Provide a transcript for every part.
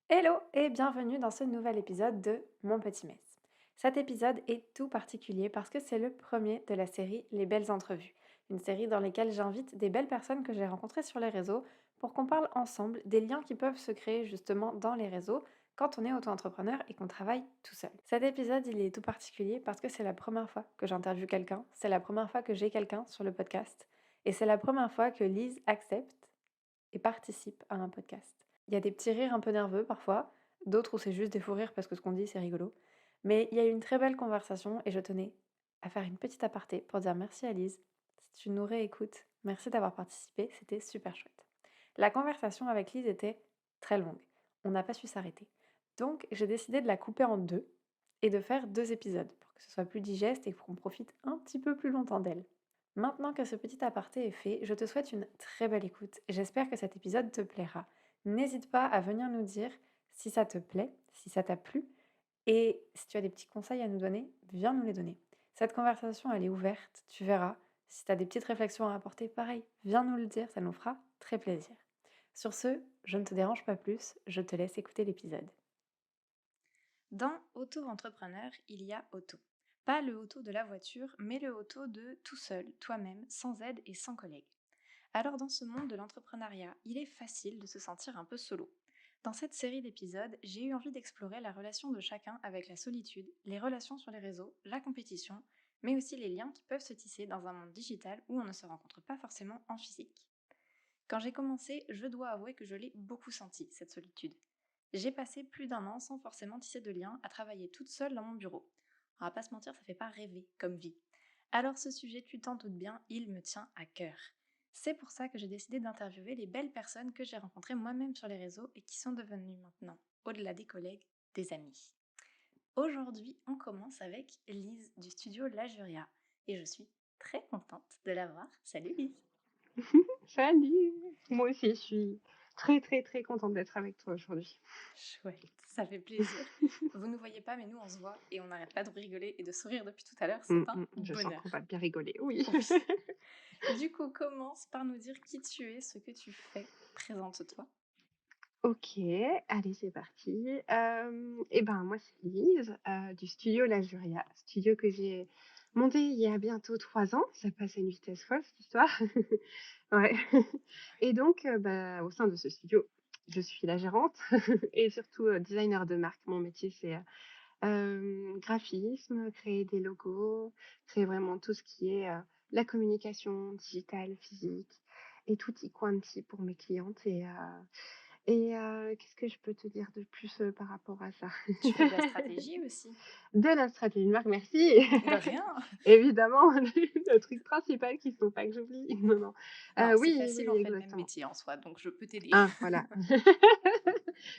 Hello et bienvenue dans ce nouvel épisode de Mon Petit Mess. Cet épisode est tout particulier parce que c'est le premier de la série Les Belles Entrevues, une série dans laquelle j'invite des belles personnes que j'ai rencontrées sur les réseaux pour qu'on parle ensemble des liens qui peuvent se créer justement dans les réseaux quand on est auto-entrepreneur et qu'on travaille tout seul. Cet épisode, il est tout particulier parce que c'est la première fois que j'interviewe quelqu'un, c'est la première fois que j'ai quelqu'un sur le podcast et c'est la première fois que Lise accepte et participe à un podcast. Il y a des petits rires un peu nerveux parfois, d'autres où c'est juste des fous rires parce que ce qu'on dit c'est rigolo. Mais il y a eu une très belle conversation et je tenais à faire une petite aparté pour dire merci à Lise. Si tu nous réécoutes, merci d'avoir participé, c'était super chouette. La conversation avec Lise était très longue, on n'a pas su s'arrêter. Donc j'ai décidé de la couper en deux et de faire deux épisodes pour que ce soit plus digeste et qu'on profite un petit peu plus longtemps d'elle. Maintenant que ce petit aparté est fait, je te souhaite une très belle écoute. J'espère que cet épisode te plaira. N'hésite pas à venir nous dire si ça te plaît, si ça t'a plu, et si tu as des petits conseils à nous donner, viens nous les donner. Cette conversation, elle est ouverte, tu verras. Si tu as des petites réflexions à apporter, pareil, viens nous le dire, ça nous fera très plaisir. Sur ce, je ne te dérange pas plus, je te laisse écouter l'épisode. Dans auto-entrepreneur, il y a auto. Pas le auto de la voiture, mais le auto de tout seul, toi-même, sans aide et sans collègue. Alors dans ce monde de l'entrepreneuriat, il est facile de se sentir un peu solo. Dans cette série d'épisodes, j'ai eu envie d'explorer la relation de chacun avec la solitude, les relations sur les réseaux, la compétition, mais aussi les liens qui peuvent se tisser dans un monde digital où on ne se rencontre pas forcément en physique. Quand j'ai commencé, je dois avouer que je l'ai beaucoup senti, cette solitude. J'ai passé plus d'un an sans forcément tisser de liens à travailler toute seule dans mon bureau. On va pas se mentir, ça fait pas rêver comme vie. Alors ce sujet, tu t'en doutes bien, il me tient à cœur. C'est pour ça que j'ai décidé d'interviewer les belles personnes que j'ai rencontrées moi-même sur les réseaux et qui sont devenues maintenant, au-delà des collègues, des amis. Aujourd'hui, on commence avec Lise du studio La Juria et je suis très contente de la voir. Salut Lise. Salut! Moi aussi, je suis très, très, très contente d'être avec toi aujourd'hui. Chouette, ça fait plaisir. Vous ne voyez pas, mais nous on se voit et on n'arrête pas de rigoler et de sourire depuis tout à l'heure, c'est un Je sens bonheur. qu'on va bien rigoler, oui. Oui. Du coup, commence par nous dire qui tu es, ce que tu fais. Présente-toi. OK, allez, c'est parti. Et ben, moi, c'est Lise, du studio La Juria, studio que j'ai monté il y a bientôt 3 ans. Ça passe à une vitesse folle, cette histoire. Ouais. Et donc, bah, au sein de ce studio, je suis la gérante et surtout, designer de marque. Mon métier, c'est, graphisme, créer des logos, créer vraiment tout ce qui est, la communication digitale, physique et tutti quanti pour mes clientes qu'est-ce que je peux te dire de plus, par rapport à ça? Tu fais de la stratégie aussi. De la stratégie de marque, merci! De rien. Évidemment, le truc principal qu'il faut pas que j'oublie. Non, non. Non, c'est Oui, facile, oui, on fait le même exactement. métier en soi, donc je peux t'aider. Ah, voilà.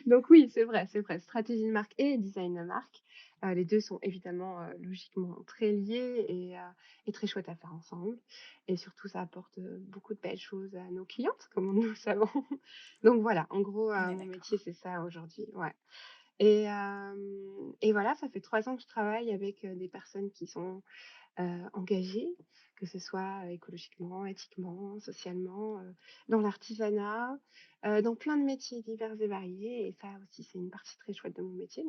Donc oui, c'est vrai, stratégie de marque et design de marque, les 2 sont évidemment, logiquement très liés et très chouettes à faire ensemble et surtout ça apporte, beaucoup de belles choses à nos clientes, comme nous le savons. Donc voilà, en gros, On est mon métier, d'accord. c'est ça aujourd'hui, ouais et voilà, ça fait 3 ans que je travaille avec, des personnes qui sont engagés, que ce soit écologiquement, éthiquement, socialement, dans l'artisanat, dans plein de métiers divers et variés et ça aussi, c'est une partie très chouette de mon métier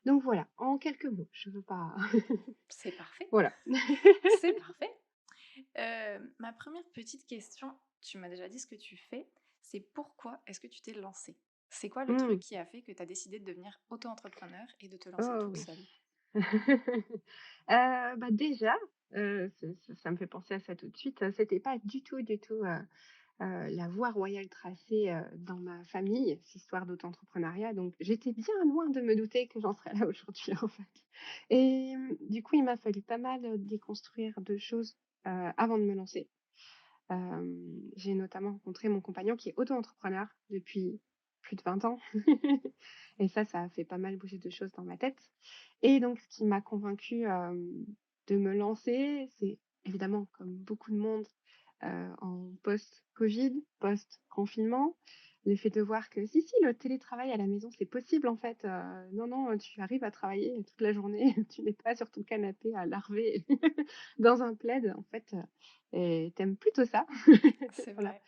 donc voilà, en quelques mots, je veux pas C'est parfait. voilà. C'est parfait. Ma première petite question, tu m'as déjà dit ce que tu fais, c'est pourquoi est-ce que tu t'es lancée? C'est quoi le truc Mmh. qui a fait que tu as décidé de devenir auto-entrepreneur et de te lancer Oh toute oui. seule? Bah, déjà, ça me fait penser à ça tout de suite, c'était pas du tout, la voie royale tracée, dans ma famille, cette histoire d'auto-entrepreneuriat, donc j'étais bien loin de me douter que j'en serais là aujourd'hui, en fait du coup, il m'a fallu pas mal, déconstruire de choses, avant de me lancer. J'ai notamment rencontré mon compagnon qui est auto-entrepreneur depuis plus de 20 ans et ça a fait pas mal bouger de choses dans ma tête et donc ce qui m'a convaincue, de me lancer, c'est évidemment comme beaucoup de monde, en post-covid, post-confinement, le fait de voir que si, si, le télétravail à la maison, c'est possible en fait, non, non, tu arrives à travailler toute la journée, tu n'es pas sur ton canapé à larver dans un plaid en fait, et tu plutôt ça. C'est Voilà. vrai.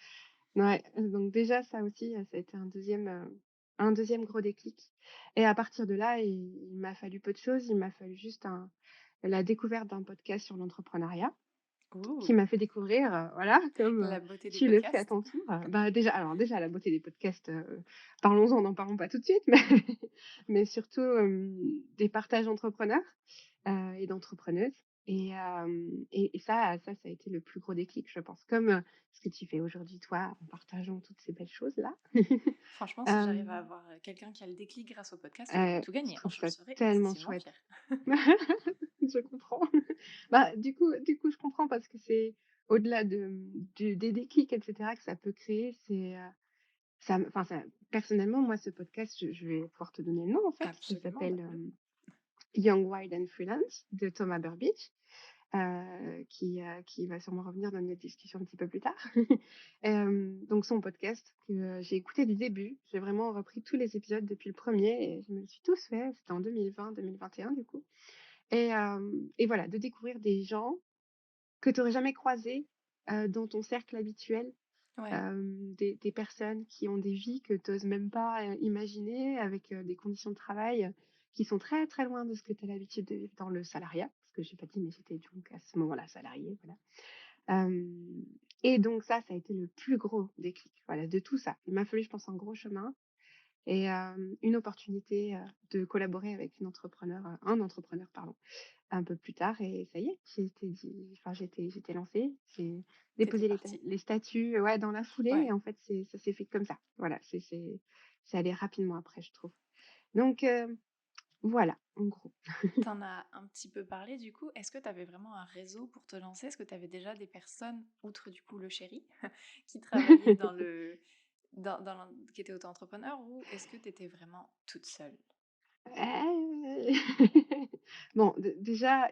Ouais, donc déjà ça aussi, ça a été un deuxième un deuxième gros déclic et à partir de là, il m'a fallu peu de choses. Il m'a fallu juste la découverte d'un podcast sur l'entrepreneuriat qui Ouh, m'a fait découvrir, voilà, comme, la beauté des tu le fais à podcasts. ton tour. Bah, déjà la beauté des podcasts, parlons-en, n'en parlons pas tout de suite, mais mais surtout, des partages entrepreneurs, et d'entrepreneuses et ça a été le plus gros déclic, je pense. Comme, ce que tu fais aujourd'hui, toi, en partageant toutes ces belles choses-là. Franchement, si j'arrive à Hem, avoir quelqu'un qui a le déclic grâce au podcast, j'aurai tout je gagné, hein. trouve Je ça serais tellement excessivement chouette. fière. Je comprends. Bah, du coup, je comprends parce que c'est au-delà des déclics et cetera que ça peut créer, ça me enfin, ça personnellement, moi, ce podcast, je vais pouvoir te donner le nom, en fait. Ça Absolument, s'appelle, donne-le. Young, Wild and Freelance de Thomas Burbidge, qui va sûrement revenir dans notre discussion un petit peu plus tard. Donc son podcast que, j'ai écouté du début. J'ai vraiment repris tous les épisodes depuis le premier et je me les suis tous faits. C'était en 2020-2021 du coup et voilà, de découvrir des gens que tu aurais jamais croisés, dans ton cercle habituel. Ouais, Des personnes qui ont des vies que tu oses même pas, imaginer avec, des conditions de travail, qui sont très, très loin de ce que tu as l'habitude de vivre dans le salariat. Parce que j'ai pas dit, mais j'étais donc à ce moment-là salariée, voilà. Hem et donc ça a été le plus gros déclic, voilà, de tout ça. Il m'a fallu, je pense, un gros chemin et une opportunité, de collaborer avec un entrepreneur, pardon, un peu plus tard et ça y est, j'étais lancée. J'ai t'étais déposé partie. les statuts, ouais, dans la foulée Ouais. et en fait, ça s'est fait comme ça. Voilà, c'est allé rapidement après, je trouve. Donc voilà, en gros. T'en as un petit peu parlé du coup. Est-ce que tu avais vraiment un réseau pour te lancer? Est-ce que tu avais déjà des personnes, outre du coup le chéri, qui travaillaient qui étaient auto-entrepreneurs ou est-ce que tu étais vraiment toute seule? Bon, déjà,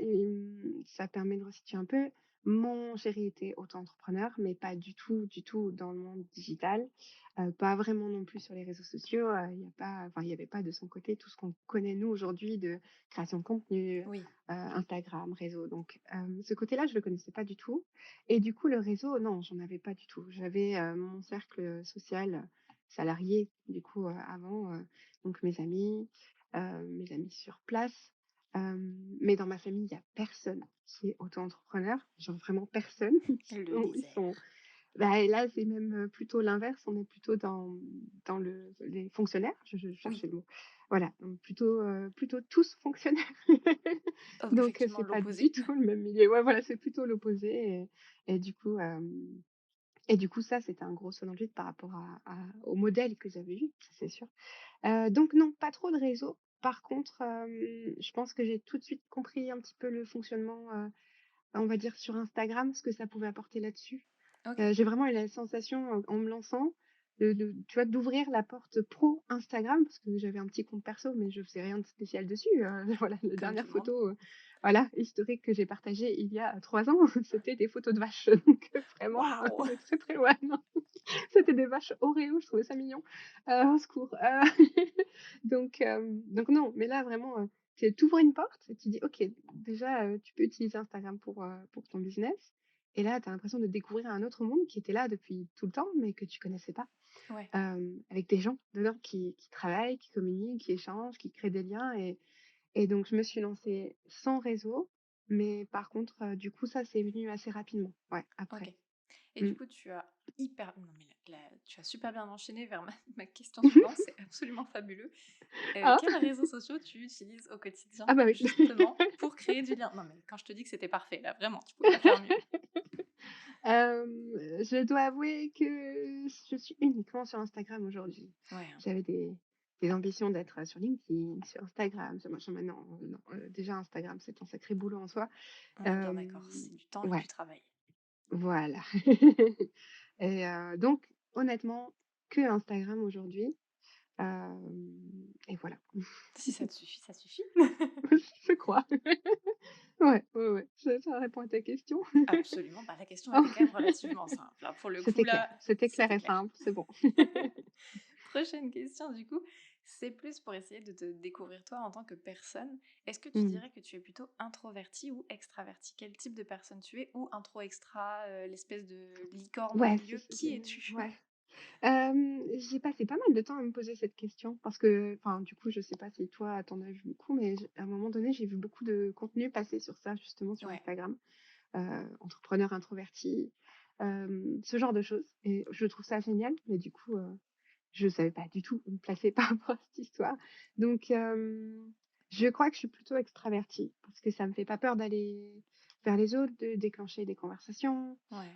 ça permet de resituer un peu. Mon chéri était auto-entrepreneur, mais pas du tout, du tout dans le monde digital. Pas vraiment non plus sur les réseaux sociaux. Il y avait pas de son côté tout ce qu'on connaît nous aujourd'hui de création de contenu, Oui, Instagram, réseau. Donc, ce côté-là, je le connaissais pas du tout. Et du coup, le réseau, non, j'en avais pas du tout. J'avais mon cercle social salarié, du coup, avant, donc mes amis sur place. Mais dans ma famille, il y a personne qui est auto-entrepreneur, genre vraiment personne. le Ils sont désert. bah et là, c'est même, plutôt l'inverse, on est plutôt dans les fonctionnaires, je Oui, cherchais le mot. Voilà, donc plutôt tous fonctionnaires. donc Donc effectivement c'est pas du l'opposé. tout le même milieu. Ouais, voilà, c'est plutôt l'opposé et du coup, ça, c'était un gros saut dans le vide par rapport au modèle que j'avais vu, ça c'est sûr. Donc non, pas trop de réseau. Par contre, je pense que j'ai tout de suite compris un petit peu le fonctionnement, on va dire sur Instagram, ce que ça pouvait apporter là-dessus. Ok, J'ai vraiment eu la sensation, en me lançant, tu vois, d'ouvrir la porte pro Instagram, parce que j'avais un petit compte perso, mais je faisais rien de spécial dessus, voilà, la comme tout dernière le monde. photo, voilà, historique que j'ai partagée il y a 3 ans, c'était des photos de vaches, donc vraiment, Waouh! on est très, très loin, non, c'était des vaches Oreo, je trouvais ça mignon, au secours, donc non, mais là vraiment, tu ouvres une porte et tu dis: «OK, déjà, tu peux utiliser Instagram pour ton business» et là, tu as l'impression de découvrir un autre monde qui était là depuis tout le temps, mais que tu connaissais pas. Ouais, Avec des gens dedans qui travaillent, qui communiquent, qui échangent, qui créent des liens et donc je me suis lancée sans réseau, mais par contre, du coup, ça, c'est venu assez rapidement, ouais, ok. après. Et Mmh. du coup, tu as non mais tu as super bien enchaîné vers ma question suivante, c'est absolument fabuleux. Ah! Quels réseaux sociaux tu utilises au quotidien, Ah bah oui. justement, pour créer du lien? Non, mais quand je te dis que c'était parfait, là, vraiment, tu pouvais pas faire mieux. Je dois avouer que je suis uniquement sur Instagram aujourd'hui. Ouais, hein, J'avais des ambitions d'être sur LinkedIn, sur Instagram, sur machin, mais non, non, déjà Instagram, c'est un sacré boulot en soi. on est bien Hem, d'accord, c'est du temps et ouais, du travail. voilà et donc honnêtement, que Instagram aujourd'hui, et voilà. Si ça te suffit, ça suffit. Je crois. Ouais, ouais, ouais, ça répond à ta question. Absolument, bah, la question était quand même relativement simple, hein. Pour le coup, là, C'était clair c'était et clair. simple, c'est bon. Prochaine question, du coup, c'est plus pour essayer de te découvrir toi en tant que personne. Est-ce que tu Mmh. dirais que tu es plutôt introverti ou extraverti? Quel type de personne tu es? Ou intro-extra, l'espèce de licorne au Ouais, milieu? Qui es-tu? ouais. J'ai passé pas mal de temps à me poser cette question parce que, enfin, du coup, je sais pas si toi, tu en as vu beaucoup, mais à un moment donné, j'ai vu beaucoup de contenu passer sur ça, justement, sur Ouais, Instagram. Entrepreneur introverti, ce genre de choses et je trouve ça génial, mais du coup, je savais pas du tout où me placer par rapport à cette histoire. Donc, je crois que je suis plutôt extravertie parce que ça me fait pas peur d'aller vers les autres, de déclencher des conversations, ouais,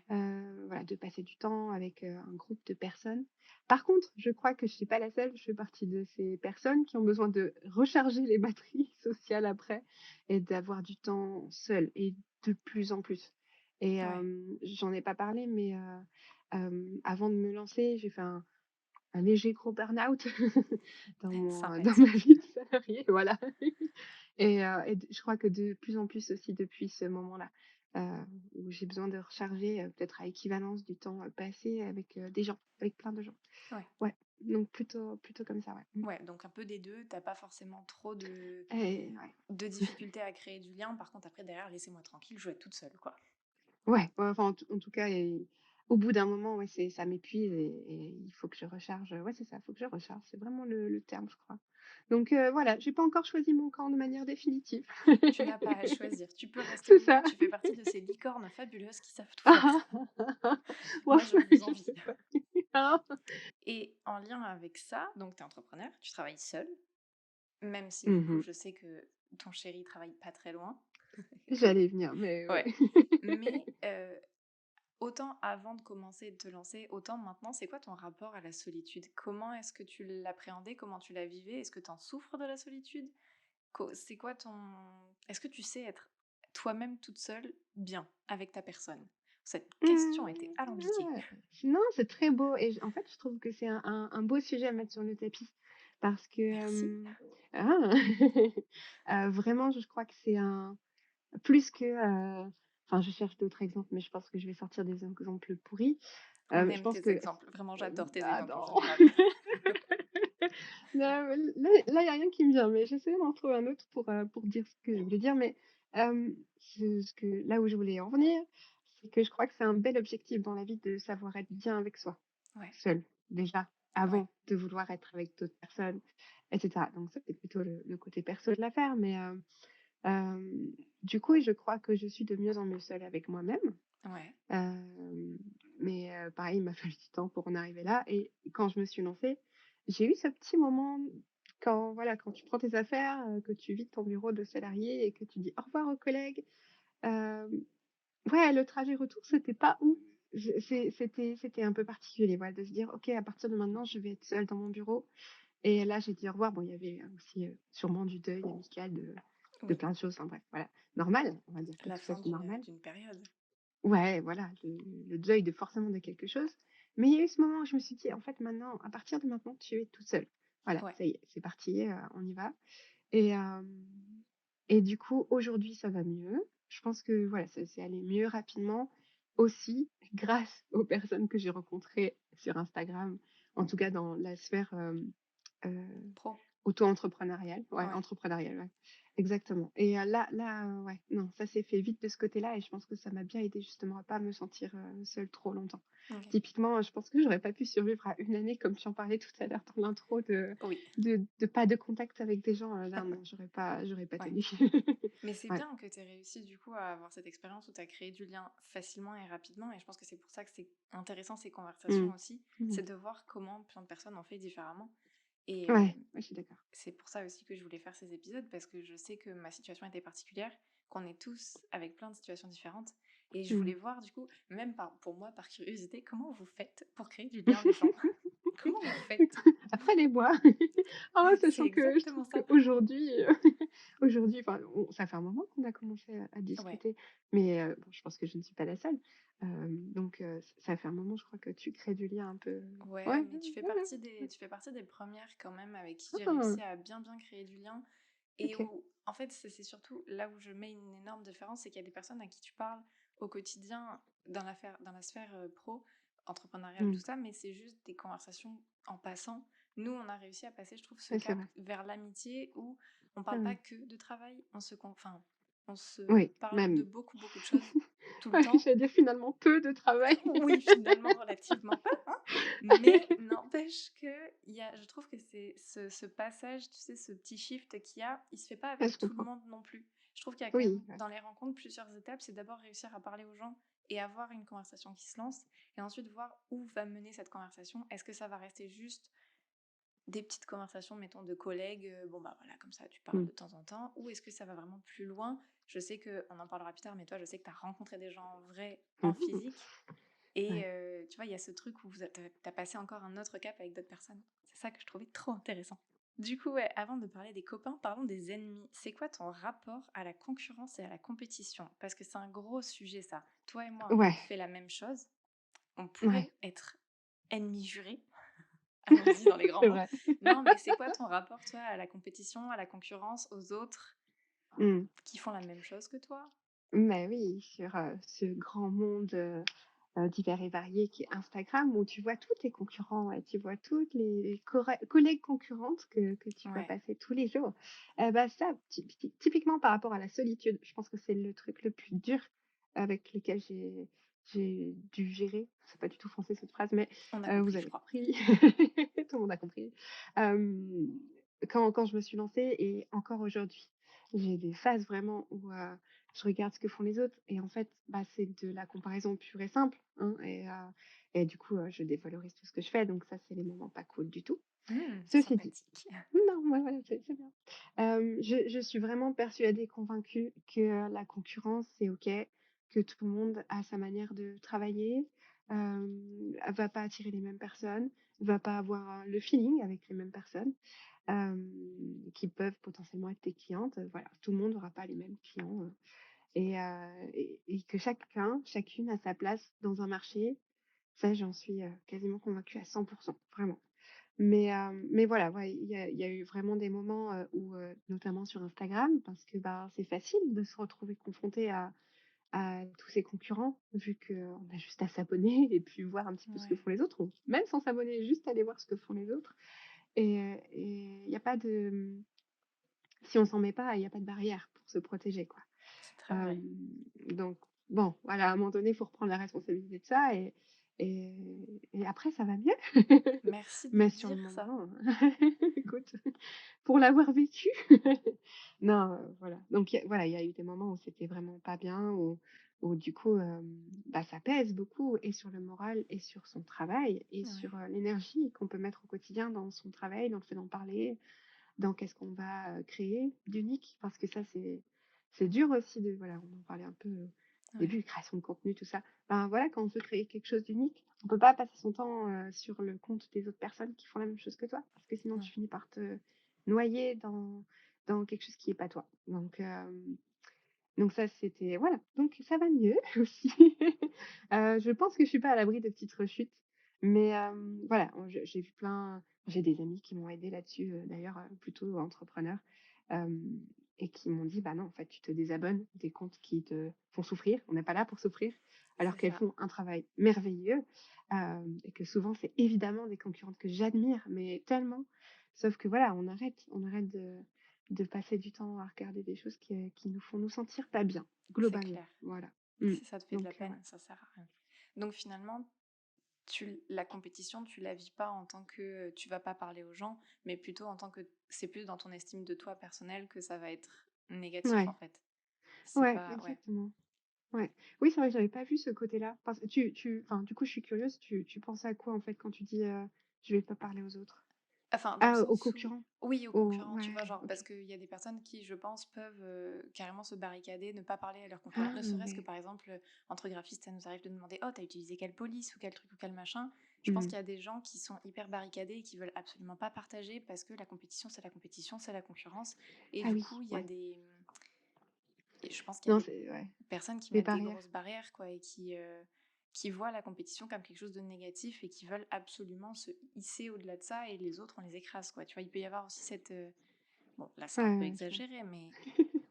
voilà, de passer du temps avec, un groupe de personnes. Par contre, je crois que je suis pas la seule, je fais partie de ces personnes qui ont besoin de recharger les batteries sociales après et d'avoir du temps seul et de plus en plus. Et ouais. j'en ai pas parlé, mais avant de me lancer, j'ai fait un léger gros burn-out dans ma Sympathique. vie de salarié, voilà. Et je crois que de plus en plus aussi depuis ce moment-là, où j'ai besoin de recharger, peut-être à équivalence du temps, passé avec, des gens, avec plein de gens. Ouais. Ouais, donc plutôt comme ça, ouais. Mmh. Ouais, donc un peu des 2. T'as pas forcément trop Et ouais. de difficultés à créer du lien. Par contre, après, derrière, laissez-moi tranquille, je veux être toute seule, quoi. Ouais, ouais, enfin, en tout cas et au bout d'un moment, ouais, ça m'épuise et il faut que je recharge, ouais, c'est ça, il faut que je recharge, c'est vraiment le terme, je crois. Donc voilà, j'ai pas encore choisi mon camp de manière définitive. Tu n'as pas à choisir. Tu peux rester C'est au milieu. ça. Tu fais partie de ces licornes fabuleuses qui savent tout faire. Ouais, Moi, je vous je envie. sais pas. Hein? Et en lien avec ça, donc tu es entrepreneur, tu travailles seule, même si du coup, Mmh. je sais que ton chéri travaille pas très loin. J'allais venir, mais ouais. Ouais. Mais autant avant de commencer et de te lancer, autant maintenant, c'est quoi ton rapport à la solitude? Comment est-ce que tu l'appréhendais? Comment tu la vivais? Est-ce que tu en souffres de la solitude? C'est quoi ton... Est-ce que tu sais être toi-même toute seule bien avec ta personne? Cette question a été alambiquée. Ouais. Non, c'est très beau et en fait, je trouve que c'est un beau sujet à mettre sur le tapis parce que, Merci. ah! Vraiment, je crois que c'est un plus que, enfin, je cherche d'autres exemples, mais je pense que je vais sortir des exemples pourris. On Je aime pense tes que exemples. Vraiment, j'adore tes ah exemples en non! général. Non, mais là, il y a rien qui me vient, mais j'essaie d'en trouver un autre pour dire ce que je voulais dire, mais ce que là où je voulais en venir, c'est que je crois que c'est un bel objectif dans la vie de savoir être bien avec soi, Ouais, seul, déjà, ouais, avant de vouloir être avec d'autres personnes et cetera. Donc ça, c'est plutôt le côté perso de l'affaire, mais du coup, je crois que je suis de mieux en mieux seule avec moi-même. ouais, Mais pareil, il m'a fallu du temps pour en arriver là et quand je me suis lancée, j'ai eu ce petit moment quand, voilà, quand tu prends tes affaires, que tu vides ton bureau de salarié et que tu dis au revoir aux collègues. Hem, ouais, le trajet retour, c'était pas ouf. C'était un peu particulier, voilà, de se dire: «OK, à partir de maintenant, je vais être seule dans mon bureau» et là, j'ai dit au revoir. Bon, il y avait aussi, sûrement du deuil amical de oui. plein de choses, enfin bref, voilà. Normal, on va dire que La tout ça, fin c'est normal. d'une période. Ouais, voilà, le deuil de forcément de quelque chose. Mais il y a eu ce moment où je me suis dit: «En fait, maintenant, à partir de maintenant, tu es toute seule. Voilà, Ouais, ça y est, c'est parti, on y va» et et du coup, aujourd'hui, ça va mieux. Je pense que, voilà, ça s'est allé mieux rapidement aussi grâce aux personnes que j'ai rencontrées sur Instagram, en tout cas dans la sphère, heu pro. auto-entrepreneuriale, ouais, Ouais, entrepreneuriale, ouais, exactement et là, ouais, non, ça s'est fait vite de ce côté-là et je pense que ça m'a bien aidée justement à pas me sentir, seule trop longtemps. ok. Typiquement, je pense que j'aurais pas pu survivre à une année comme tu en parlais tout à l'heure dans l'intro Oui, de pas de contact avec des gens, là non, j'aurais pas ouais. tenu. Mais c'est Ouais. bien que tu aies réussi du coup à avoir cette expérience où tu as créé du lien facilement et rapidement. Et je pense que c'est pour ça que c'est intéressant ces conversations Mmh. aussi, Mmh. c'est de voir comment plein de personnes ont fait différemment. Et Ouais, ouais, je suis d'accord. c'est pour ça aussi que je voulais faire ces épisodes, parce que je sais que ma situation était particulière, qu'on est tous avec plein de situations différentes. Et je Mmh. voulais voir du coup, même pour moi, par curiosité, comment vous faites pour créer du lien avec les gens. Comment vous faites? Après les bois. Ah, C'est sachant que je exactement trouve ça. qu'aujourd'hui, aujourd'hui, enfin, ça fait un moment qu'on a commencé à Ouais. discuter, mais bon, je pense que je ne suis pas la seule. Donc ça fait un moment, je crois que tu crées du lien un peu Ouais, ouais, mais ouais. tu fais partie des premières quand même avec qui j'ai Ah! réussi à bien créer du lien. Et OK. où, en fait, c'est surtout là où je mets une énorme différence, c'est qu'il y a des personnes à qui tu parles au quotidien dans la sphère pro, entrepreneuriale, tout Mmh. ça, mais c'est juste des conversations en passant. Nous, on a réussi à passer, je trouve, ce Ouais, c'est cap vrai. vers l'amitié où on Ah parle pas oui. que de travail, enfin, On se Oui, parle de même beaucoup, beaucoup de choses tout le ouais, temps. j'allais dire finalement peu de travail. Oui, finalement, relativement peu, hein, mais n'empêche que il y a je trouve que c'est ce passage, tu sais, ce petit shift qu'il y a, il se fait pas Ouais, avec je tout le comprends. monde non plus. Je trouve qu'il y a quand Oui, même, ouais. dans les rencontres, plusieurs étapes. C'est d'abord réussir à parler aux gens et avoir une conversation qui se lance et ensuite voir où va mener cette conversation. Est-ce que ça va rester juste des petites conversations, mettons, de collègues, bon, bah, voilà, comme ça, tu parles Mmh. de temps en temps, ou est-ce que ça va vraiment plus loin? Je sais qu'on en parlera plus tard, mais toi, je sais que tu as rencontré des gens en vrai, en Mmh mh. physique, et Ouais. tu vois, il y a ce truc où tu as passé encore un autre cap avec d'autres personnes. C'est ça que je trouvais trop intéressant. Du coup, ouais, avant de parler des copains, parlons des ennemis. C'est quoi ton rapport à la concurrence et à la compétition? Parce que c'est un gros sujet, ça. Toi et moi, on Ouais, fait la même chose. On ouais, pourrait être ennemis jurés. Allons-y dans les grands c'est mots. vrai. Non, mais c'est quoi ton rapport, toi, à la compétition, à la concurrence, aux autres Mmh. qui font la même chose que toi? Mais oui, sur, ce grand monde, divers et varié qui est Instagram où tu vois tous tes concurrents et tu vois toutes les collègues concurrentes que tu vois Ouais, passer tous les jours. Bah, ça, typiquement par rapport à la solitude, je pense que c'est le truc le plus dur avec lequel j'ai dû gérer. C'est pas du tout français cette phrase, mais on a vous compris, je avez crois. compris. Tout le monde a compris. Hem, quand je me suis lancée et encore aujourd'hui, j'ai des phases vraiment où, je regarde ce que font les autres et en fait, bah, c'est de la comparaison pure et simple, hein et du coup, je dévalorise tout ce que je fais donc ça, c'est les moments pas cool du tout. Ceci dit Sympathique. non, ouais, voilà, c'est bien. Je suis vraiment persuadée, convaincue que, la concurrence, c'est OK, que tout le monde a sa manière de travailler, va pas attirer les mêmes personnes, va pas avoir, le feeling avec les mêmes personnes, qui peuvent potentiellement être tes clientes, voilà. Tout le monde n'aura pas les mêmes clients, et que chacun, chacune a sa place dans un marché. Ça, j'en suis, quasiment convaincue à 100, vraiment. Mais voilà, ouais, il y a eu vraiment des moments, où, notamment sur Instagram, parce que, bah, c'est facile de se retrouver confronté à tous ces concurrents, vu qu'on a juste à s'abonner et puis voir un petit peu ce que Ouais, font les autres, ou même sans s'abonner, juste aller voir ce que font les autres et il y a pas de, si on s'en met pas, il y a pas de barrière pour se protéger, quoi. c'est très Hem, vrai. donc bon, voilà, à un moment donné, il faut reprendre la responsabilité de ça et et après ça va mieux. Merci de Mais sur le dire ça. moment, écoute, pour l'avoir vécu, non, voilà. Donc voilà, il y a eu des moments où c'était vraiment pas bien, où du coup, bah, ça pèse beaucoup et sur le moral et sur son travail et sur, Ouais, l'énergie qu'on peut mettre au quotidien dans son travail, dans le fait d'en parler, dans qu'est-ce qu'on va, créer d'unique. Parce que ça, c'est dur aussi de voilà, on en parlait un peu, au ouais, début, création de contenu, tout ça. Ben, voilà, quand on veut créer quelque chose d'unique, on peut pas passer son temps, sur le compte des autres personnes qui font la même chose que toi, parce que sinon tu ouais, finis par te noyer dans quelque chose qui est pas toi. Donc ça, c'était voilà, donc ça va mieux aussi. Je pense que je suis pas à l'abri de petites rechutes, mais voilà, j'ai vu plein j'ai des amis qui m'ont aidée là-dessus, d'ailleurs, plutôt entrepreneurs, hem et qui m'ont dit: «Bah non, en fait, tu te désabonnes des comptes qui te font souffrir. On n'est pas là pour souffrir», alors c'est qu'elles ça. font un travail merveilleux, et que souvent, c'est évidemment des concurrentes que j'admire, mais tellement. Sauf que voilà, on arrête de passer du temps à regarder des choses qui nous font nous sentir pas bien, C'est globalement, clair. voilà. Mmh. Si ça te fait de la Donc ouais. peine, ça sert à rien. Donc finalement, la compétition, tu la vis pas en tant que tu vas pas parler aux gens, mais plutôt en tant que c'est plus dans ton estime de toi personnelle que ça va être négatif en Ouais, fait. C'est ouais, pas, ouais. exactement. Ouais. Oui, c'est vrai que j'avais pas vu ce côté-là. Parce que enfin, du coup, je suis curieuse, tu penses à quoi, en fait, quand tu dis, «Je vais pas parler aux autres»? Enfin, dans le Ah, aux sens où concurrents? oui, aux Aux concurrents, tu ouais, vois? Genre, OK. parce qu'il y a des personnes qui, je pense, peuvent, carrément se barricader, ne pas parler à leurs concurrents. Ah Ne serait-ce que, ouais. par exemple, entre graphistes, ça nous arrive de demander: «Oh, tu utilisé quelle police ou quel truc ou quel machin?» Je pense Mmh. qu'il y a des gens qui sont hyper barricadés et qui veulent absolument pas partager parce que la compétition, c'est la compétition, c'est la concurrence et Ah du oui, coup, il y a ouais. des, et je pense qu'il y a Non, des c'est ouais, personnes qui des mettent des barrières. grosses barrières, quoi, et qui voient la compétition comme quelque chose de négatif et qui veulent absolument se hisser au-delà de ça et les autres, on les écrase, quoi. Tu vois, il peut y avoir aussi cette... bon, là, c'est Ouais, un peu ouais, je vois. exagéré, mais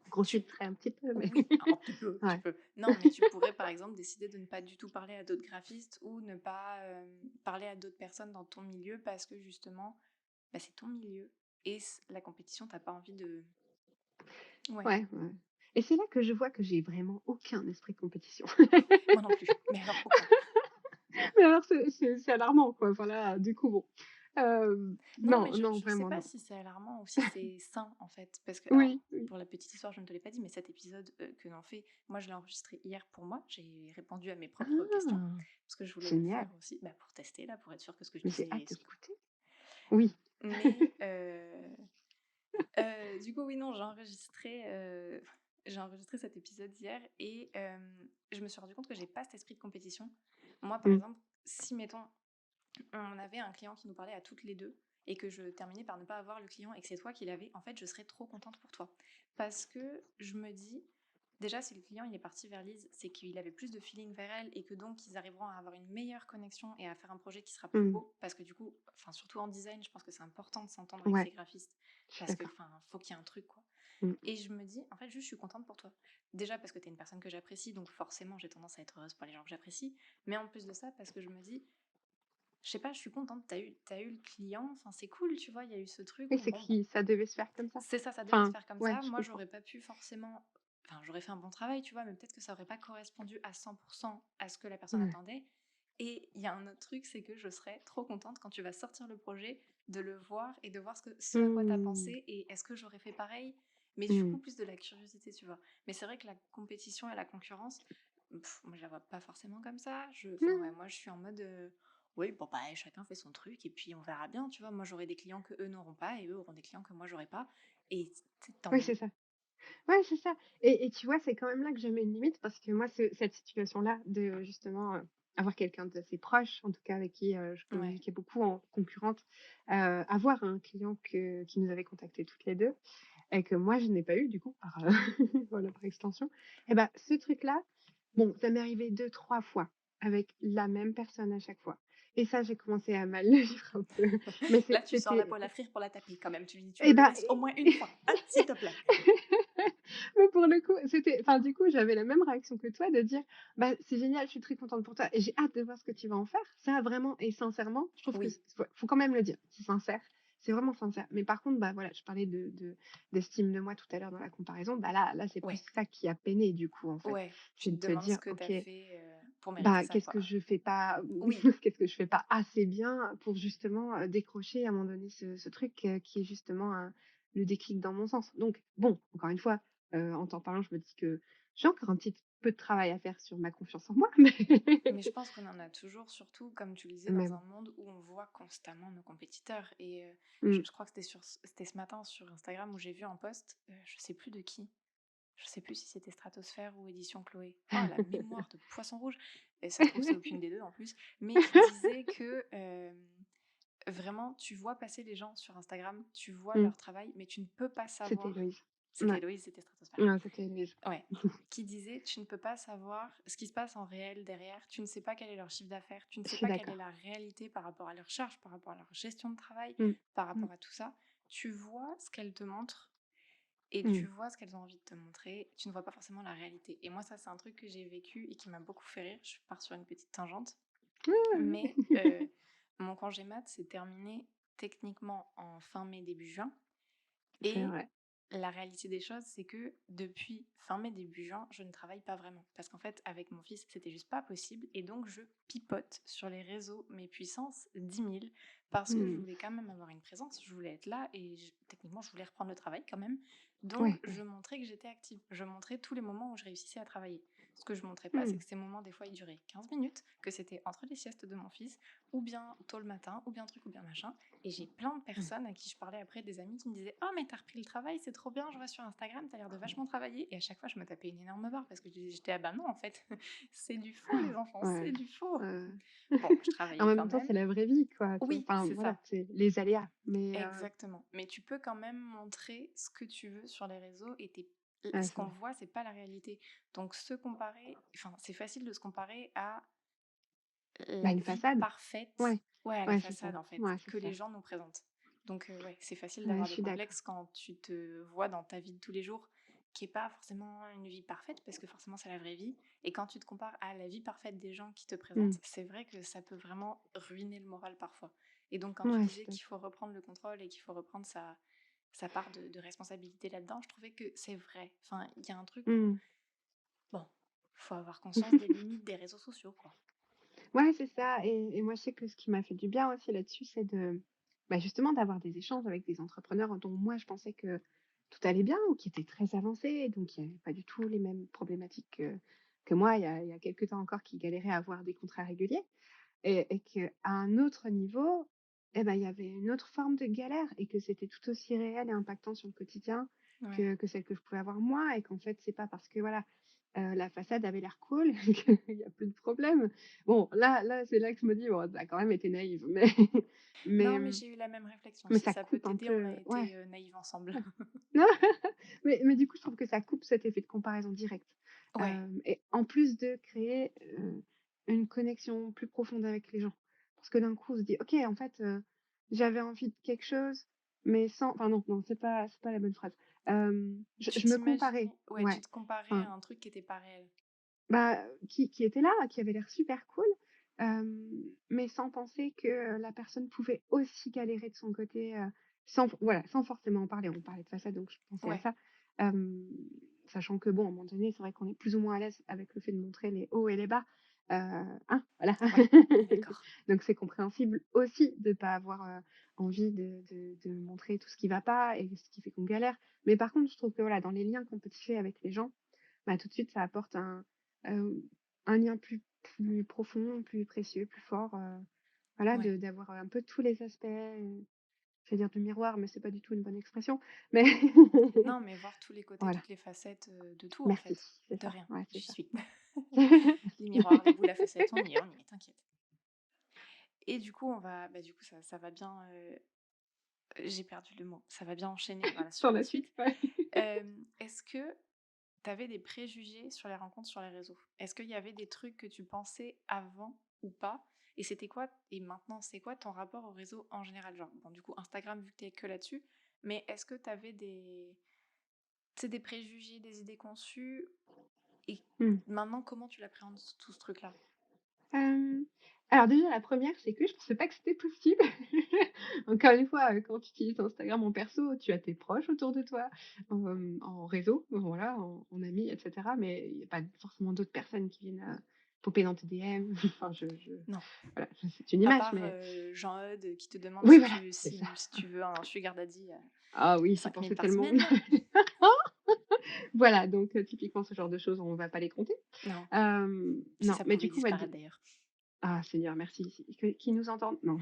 Grossit tu... le trait un petit peu, mais Oui, un petit peu, tu ouais. peux. Non, mais tu pourrais, par exemple, décider de ne pas du tout parler à d'autres graphistes ou ne pas parler à d'autres personnes dans ton milieu parce que, justement, bah, c'est ton milieu et la compétition, t'as pas envie de... Ouais, Ouais, ouais. et c'est là que je vois que j'ai vraiment aucun esprit de compétition. Moi non plus, mais alors aucun. Mais alors c'est alarmant quoi, voilà, du coup bon. Non, mais Non, non, je sais vraiment pas non. si c'est alarmant ou si c'est sain, en fait. Parce que, alors, Oui, oui. pour la petite histoire, je ne te l'ai pas dit, mais cet épisode que l'on fait, moi, je l'ai enregistré hier pour moi. J'ai répondu à mes propres questions Ah! parce que je voulais le Génial, faire aussi bah, pour tester, là, pour être sûr que ce que je mais j'ai disais hâte est de ce que... l'écouter. Oui. Mais, du coup, oui, non, j'ai enregistré cet épisode hier et je me suis rendu compte que j'ai pas cet esprit de compétition. Moi, par Mmh. exemple, si, mettons, on avait un client qui nous parlait à toutes les deux et que je terminais par ne pas avoir le client et que c'est toi qui l'avais, en fait, je serais trop contente pour toi. Parce que je me dis, déjà, si le client il est parti vers Lise, c'est qu'il avait plus de feeling vers elle et que donc ils arriveront à avoir une meilleure connexion et à faire un projet qui sera plus Mmh. beau. Parce que du coup, enfin, surtout en design, je pense que c'est important de s'entendre avec Ouais, ses graphistes je suis parce que, d'accord. enfin, faut qu'il y ait un truc, quoi. Mmh. Et je me dis, en fait, juste, je suis contente pour toi. Déjà parce que tu es une personne que j'apprécie, donc forcément, j'ai tendance à être heureuse pour les gens que j'apprécie. Mais en plus de ça, parce que je me dis, je sais pas, je suis contente, t'as eu le client, enfin c'est cool, tu vois, il y a eu ce truc Oui, où c'est bon, bah, qui ça devait se faire comme ça. c'est ça, ça devait se Enfin, faire comme ouais, ça. je Moi, comprends. j'aurais pas pu forcément, enfin j'aurais fait un bon travail, tu vois, mais peut-être que ça aurait pas correspondu à 100% à ce que la personne Ouais. attendait. Et il y a un autre truc, c'est que je serais trop contente quand tu vas sortir le projet, de le voir et de voir ce à quoi tu as Mmh. pensé et est-ce que j'aurais fait pareil, mais du Mmh. coup, plus de la curiosité, tu vois. Mais c'est vrai que la compétition et la concurrence, moi je la vois pas forcément comme ça. Enfin, ouais, Non. moi je suis en mode, oui, bon, bah, chacun fait son truc et puis on verra bien, tu vois. Moi j'aurai des clients que eux n'auront pas et eux auront des clients que moi j'aurai pas. Et tant Oui, mieux. c'est ça. Ouais, c'est ça et tu vois, c'est quand même là que je mets une limite parce que moi, cette situation-là de justement, avoir quelqu'un d'assez proche, en tout cas avec qui, je Ouais. communiquais beaucoup en concurrente, avoir un client qui nous avait contactés toutes les 2 et que moi je n'ai pas eu du coup par, voilà, par extension et bah, ce truc-là, bon, ça m'est arrivé 2 3 fois avec la même personne à chaque fois et ça, j'ai commencé à mal le vivre un peu mais Là, tu sors la c'était poêle à frire pour la taper quand même. Tu lui dis, tu et me le bah laisses au moins une fois, hein, s'il te plaît. mais pour le coup, c'était enfin, du coup, j'avais la même réaction que toi de dire: «Bah, c'est génial, je suis très contente pour toi et j'ai hâte de voir ce que tu vas en faire». Ça, vraiment et sincèrement, je trouve que Oui, c faut quand même le dire, c'est sincère, c'est vraiment sincère. Mais par contre, bah, voilà, je parlais d'estime de moi tout à l'heure dans la comparaison, bah, là, c'est plus ouais, ça qui a peiné du coup, en fait. ouais. C'est Tu de te te demandes ce dire: que tu as «OK, fait pour mériter bah, ça, qu'est-ce quoi. que je fais pas Oui, qu'est-ce que je fais pas assez bien pour justement, décrocher à un moment donné ce truc, qui est justement le déclic dans mon sens. Donc bon, encore une fois, en t'en parlant, je me dis que j'ai encore un petit peu de travail à faire sur ma confiance en moi, mais mais je pense qu'on en a toujours, surtout, comme tu le disais, mais dans un bon. monde où on voit constamment nos compétiteurs. Et Mmh. je crois que c'était ce matin sur Instagram où j'ai vu un post, je sais plus de qui. Je sais plus si c'était Stratosphère ou Édition Chloé. Oh, la mémoire de poisson rouge. Et ça se trouve, c'est aucune des deux en plus. Mais qui disait que vraiment, tu vois passer les gens sur Instagram, tu vois Mmh. leur travail, mais tu ne peux pas C'était savoir. Héloïse. C'était Ouais, Héloïse, c'était Stratosphère. ouais, c'était Héloïse. Ouais. Qui disait, tu ne peux pas savoir ce qui se passe en réel derrière, tu ne sais pas quel est leur chiffre d'affaires, tu ne Je sais suis pas quelle est d'accord. la réalité par rapport à leur charge, par rapport à leur gestion de travail, Mmh. par Mmh. rapport à tout ça. Tu vois ce qu'elles te montrent et tu Mmh. vois ce qu'elles ont envie de te montrer, tu ne vois pas forcément la réalité. Et moi, ça, c'est un truc que j'ai vécu et qui m'a beaucoup fait rire. Je pars sur une petite tangente. Ouais, Mais mon congé mat s'est terminé techniquement en fin mai, début juin. c'est Et vrai. la réalité des choses, c'est que depuis fin mai, début juin, je ne travaille pas vraiment. Parce qu'en fait, avec mon fils, c'était juste pas possible. Et donc, je pipote sur les réseaux, mes puissances 10 000, parce que je Mmh. voulais quand même avoir une présence, je voulais être là et techniquement, je voulais reprendre le travail quand même. Donc, Ouais, je ouais. montrais que j'étais active. Je montrais tous les moments où je réussissais à travailler. Ce que je montrais pas, c'est Mmh. que ces moments, des fois, ils duraient 15 minutes, que c'était entre les siestes de mon fils, ou bien tôt le matin, ou bien truc, ou bien machin. Et j'ai plein de Ouais. personnes à qui je parlais après, des amis qui me disaient: «Oh, mais t'as repris le travail, c'est trop bien, je vois sur Instagram, t'as l'air de vachement travailler.» Et à chaque fois, je me tapais une énorme barre parce que j'étais: «Ah bah non, en fait, c'est du faux, les enfants, c'est Ouais. du faux.» Heu, Bon, je en travaillais quand même temps, c'est même. la vraie vie, quoi, tu vois? Oui, Enfin, c'est voilà, ça, c'est les aléas, mais exactement. Mais tu peux quand même montrer ce que tu veux sur les réseaux et ouais, ce c'est qu'on vrai. voit, c'est pas la réalité. Donc, se comparer, enfin, c'est facile de se comparer à Bah, la une vie façade. parfaite, Ouais, ouais, à la ouais, c'est ça. façade en fait, Ouais, c'est que les ça. gens nous présentent. Donc ouais, c'est facile Ouais, d'avoir je des suis d'accord. complexes quand tu te vois dans ta vie de tous les jours, qui est pas forcément une vie parfaite, parce que forcément c'est la vraie vie. Et quand tu te compares à la vie parfaite des gens qui te Mmh. présentent, c'est vrai que ça peut vraiment ruiner le moral parfois. Et donc quand tu Ouais, je suis disais qu'il d'accord. faut reprendre le contrôle et qu'il faut reprendre sa part de responsabilité là-dedans. Je trouvais que c'est vrai. Enfin, il y a un truc où, Mmh. bon, faut avoir conscience des limites des réseaux sociaux, quoi. Ouais, c'est ça et moi, je sais que ce qui m'a fait du bien aussi là-dessus, c'est bah, justement d'avoir des échanges avec des entrepreneurs dont moi, je pensais que tout allait bien ou qui étaient très avancés, donc il y avait pas du tout les mêmes problématiques que moi, il y a quelque temps encore, qui galéraient à avoir des contrats réguliers. Et qu'à un autre niveau, eh ben, il y avait une autre forme de galère et que c'était tout aussi réel et impactant sur le quotidien Ouais. que celle que je pouvais avoir moi et qu'en fait, c'est pas parce que voilà, la façade avait l'air cool qu'il y a plus de problème. Bon, là, c'est là que je me dis: «Bon, tu as quand même été naïve», mais mais, Non, mais j'ai eu la même réflexion. mais Si ça ça peut coupe un t'aider, on a peu ouais. été naïfs ensemble. Non, mais du coup, je trouve que ça coupe cet effet de comparaison direct. Ouais, Et en plus de créer, une connexion plus profonde avec les gens. Parce que d'un coup, on se dit: «OK, en fait, j'avais envie de quelque chose, mais sans» enfin non, non, c'est pas la bonne phrase. tu Je me comparais, t'imaginais, ouais, tu ouais. te comparais Enfin, à un truc qui était pas réel. bah, qui était là, qui avait l'air super cool, mais sans penser que la personne pouvait aussi galérer de son côté, sans forcément en parler. On parlait de façade, donc je pensais à Ouais, ça. Hem, Sachant que bon, à un moment donné, c'est vrai qu'on est plus ou moins à l'aise avec le fait de montrer les hauts et les bas, hein, voilà. ouais, on est d'accord. Donc c'est compréhensible aussi de pas avoir, envie de montrer tout ce qui va pas et ce qui fait qu'on galère. Mais par contre, je trouve que voilà, dans les liens qu'on peut tisser avec les gens, bah, tout de suite, ça apporte heu, un lien plus profond, plus précieux, plus fort, voilà, Ouais. d'avoir un peu tous les aspects, j'allais dire du miroir, mais c'est pas du tout une bonne expression, mais Non, mais voir tous les côtés, voilà. toutes les facettes de tout, en Merci, fait. c'est De ça, rien, ouais, c'est j'y ça. suis. Les miroirs, les Merci. boules à facettes, on y est, t'inquiète. Et du coup, du coup, ça va bien. J'ai perdu le mot. Ça va bien enchaîner voilà, sur Sur la la suite, suite. ouais. Est-ce que tu avais des préjugés sur les rencontres sur les réseaux? Est-ce qu'il y avait des trucs que tu pensais avant ou pas? Et c'était quoi, et maintenant, c'est quoi ton rapport au réseau en général? Genre, bon, du coup, Instagram, vu que t'es que là-dessus, mais est-ce que tu avais tu sais, des préjugés, des idées conçues? Et Mmh. maintenant, comment tu l'appréhendes, tout ce truc-là? Hem, alors déjà la première c'est que je pensais pas que c'était possible. Encore une fois, quand tu utilises Instagram en perso, tu as tes proches autour de toi, en réseau, voilà, en amis et cetera, mais il y a pas forcément d'autres personnes qui viennent, popper dans tes DM. Enfin je Non. voilà, c'est une À image, part mais Jean-Eudes qui te demande oui si voilà, tu, c'est ça. si tu veux un sugar daddy Ah oui, j'y 5 000 pensais par tellement. semaine. Voilà, donc typiquement ce genre de choses, on va pas les compter. Non, si Non, ça mais du pouvait coup, ouais, disparaître d'ailleurs. ah Seigneur, merci, si que qu'ils nous entendent, non.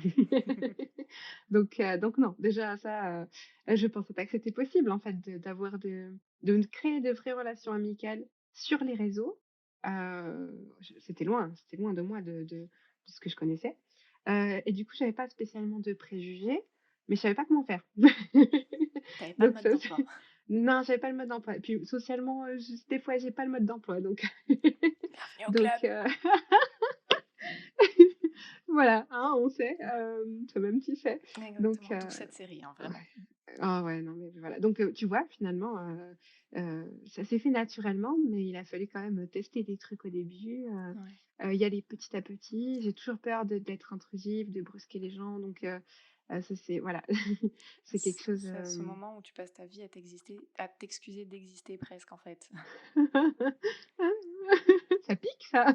Donc non, déjà ça, je pensais pas que c'était possible en fait de créer de vraies relations amicales sur les réseaux. C'était loin de moi de ce que je connaissais. Et du coup, j'avais pas spécialement de préjugés, mais je savais pas comment faire. T'avais pas le Donc mode ça d'emploi. c'est non, j'avais pas le mode d'emploi et puis socialement, juste des fois, j'ai pas le mode d'emploi donc Bienvenue au donc club. voilà, hein, on sait, toi-même tu sais. Donc Exactement, d'où cette série, hein, ouais. vraiment. Ah ouais, non, mais voilà. Donc tu vois, finalement, ça s'est fait naturellement, mais il a fallu quand même tester des trucs au début, Ouais. y aller petit à petit. J'ai toujours peur d'être intrusive, de brusquer les gens, donc ça c'est voilà, c'est quelque chose, C'est ce moment où tu passes ta vie à t'excuser d'exister presque, en fait. Ça pique ça!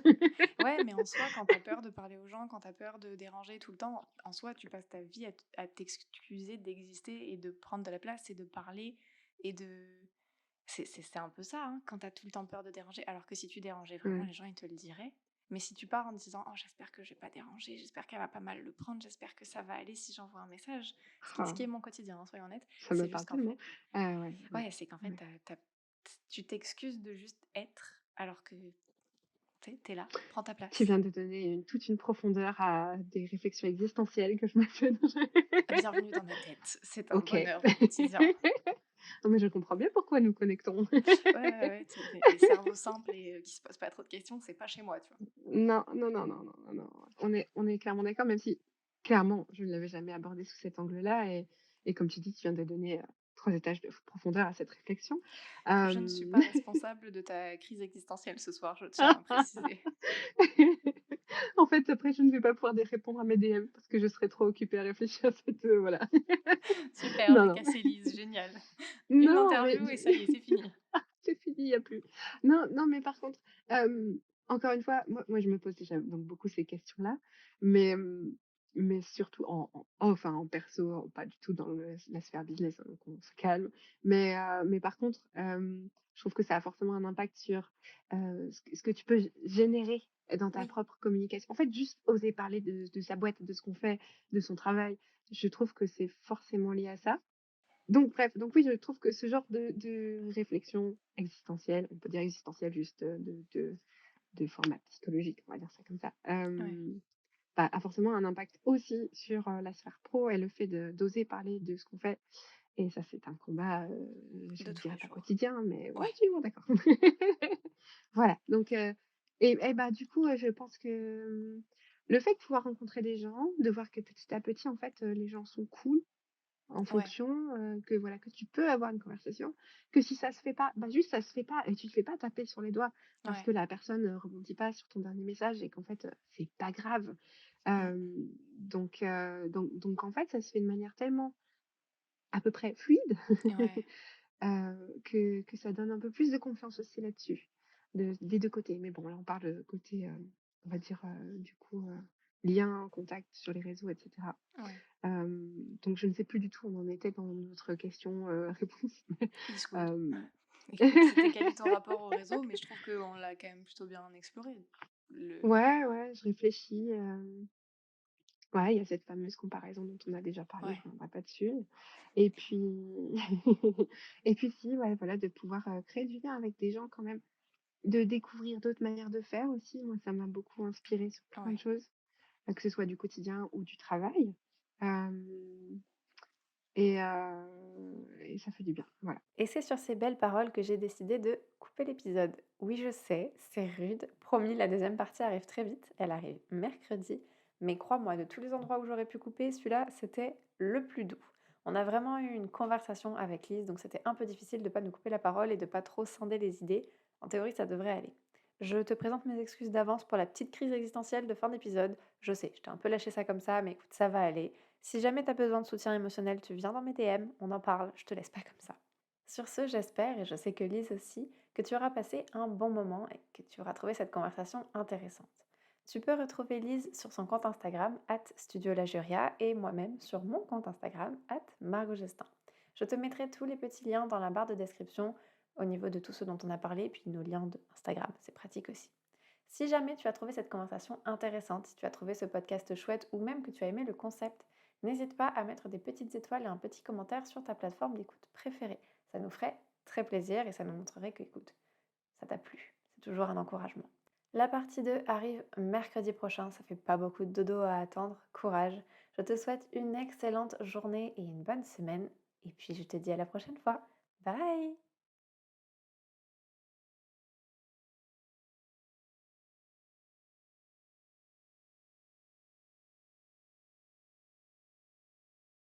Ouais, mais en soi, quand t'as peur de parler aux gens, quand t'as peur de déranger tout le temps, en soi, tu passes ta vie à t'excuser d'exister et de prendre de la place et de parler et de... C'est un peu ça, hein, quand t'as tout le temps peur de déranger. Alors que si tu dérangeais vraiment, Ouais. les gens, ils te le diraient. Mais si tu pars en te disant, oh, j'espère que je vais pas déranger, j'espère qu'elle va pas mal le prendre, j'espère que ça va aller si j'envoie un message. Ce qui est Ah, mon quotidien, hein, soyons honnêtes. ça me C'est parle juste qu'en tellement. fait, Ah ouais, ouais, ouais, c'est qu'en fait, ouais. tu t'excuses de juste être, alors que tu sais, t'es là, prends ta Tu place. viens de donner toute une profondeur à des réflexions existentielles que je me faisais. Bienvenue dans ma tête, c'est un OK. bonheur au quotidien. Non, mais je comprends bien pourquoi nous connectons. Ouais, ouais, ouais, les cerveaux simples et qui se posent pas trop de questions, c'est pas chez moi, tu vois. Non, non, non, non, non, non, non. On est clairement d'accord, même si clairement, je ne l'avais jamais abordé sous cet angle-là et comme tu dis, tu viens de donner, 3 étages de profondeur à cette réflexion. Je ne suis Hem pas responsable de ta crise existentielle ce soir, je tiens à préciser. En fait, après, je ne vais pas pouvoir répondre à mes DM parce que je serai trop occupée à réfléchir à cette, voilà. Super, Non, j'ai non. cassé Lise, génial. Une Non, mais interview et ça y est, c'est fini. c'est fini, il y a plus. Non, non, mais par contre, encore une fois, moi je me pose déjà donc beaucoup ces questions-là, mais mais surtout enfin en perso, pas du tout dans la sphère business, hein, donc on se calme. Mais par contre, je trouve que ça a forcément un impact sur, ce que tu peux générer dans ta Oui, propre communication. En fait, juste oser parler de sa boîte, de ce qu'on fait, de son travail, je trouve que c'est forcément lié à ça. Donc bref, donc oui, je trouve que ce genre de réflexion existentielle, on peut dire existentielle juste, de format psychologique, on va dire ça comme ça, ouais, bah, a forcément un impact aussi sur, la sphère pro et le fait d'oser parler de ce qu'on fait et ça, c'est un combat, je de ne tous dirais les pas jours. quotidien, mais Ouais, relativement, d'accord. Voilà, donc et bah, du coup, je pense que, le fait de pouvoir rencontrer des gens, de voir que petit à petit, en fait, les gens sont cool, en ouais, fonction, que voilà, que tu peux avoir une conversation, que si ça se fait pas, bah, juste ça se fait pas et tu te fais pas taper sur les doigts parce ouais. que la personne, rebondit pas sur ton dernier message et qu'en fait, c'est pas grave. Mmh. Donc en fait, ça se fait de manière tellement à peu près fluide, Ouais, que ça donne un peu plus de confiance aussi là-dessus, des 2 côtés. Mais bon, là, on parle, côté, on va dire, du coup, lien, contact sur les réseaux et cetera. ouais. Donc je ne sais plus du tout où on en était dans notre question, réponse. Is good. Hem, Mmh. Écoute, c'était quel est ton rapport au réseau? Mais je trouve qu'on l'a quand même plutôt bien exploré. Le ouais, ouais, je réfléchis, ouais, il y a cette fameuse comparaison dont on a déjà parlé, je ouais, ne reviendrai pas dessus et puis et puis si, ouais, voilà, de pouvoir, créer du lien avec des gens quand même, de découvrir d'autres manières de faire aussi. Moi, ça m'a beaucoup inspirée sur plein de ouais. choses, que ce soit du quotidien ou du travail, hem et ça fait du bien, voilà. Et c'est sur ces belles paroles que j'ai décidé de couper l'épisode. Oui, je sais, c'est rude. Promis, la deuxième partie arrive très vite. Elle arrive mercredi. Mais crois-moi, de tous les endroits où j'aurais pu couper, celui-là, c'était le plus doux. On a vraiment eu une conversation avec Lise, donc c'était un peu difficile de ne pas nous couper la parole et de pas trop scinder les idées. En théorie, ça devrait aller. Je te présente mes excuses d'avance pour la petite crise existentielle de fin d'épisode. Je sais, je t'ai un peu lâché ça comme ça, mais écoute, ça va aller. Si jamais tu as besoin de soutien émotionnel, tu viens dans mes DM, on en parle, je te laisse pas comme ça. Sur ce, j'espère, et je sais que Lise aussi, que tu auras passé un bon moment et que tu auras trouvé cette conversation intéressante. Tu peux retrouver Lise sur son compte Instagram, @studiolajuria, et moi-même sur mon compte Instagram, @margotgestin. Je te mettrai tous les petits liens dans la barre de description au niveau de tout ce dont on a parlé, puis nos liens d'Instagram, c'est pratique aussi. Si jamais tu as trouvé cette conversation intéressante, si tu as trouvé ce podcast chouette ou même que tu as aimé le concept, n'hésite pas à mettre des petites étoiles et un petit commentaire sur ta plateforme d'écoute préférée. Ça nous ferait très plaisir et ça nous montrerait que, écoute, ça t'a plu. C'est toujours un encouragement. La partie 2 arrive mercredi prochain, ça fait pas beaucoup de dodo à attendre. Courage. Je te souhaite une excellente journée et une bonne semaine. Et puis je te dis à la prochaine fois. Bye!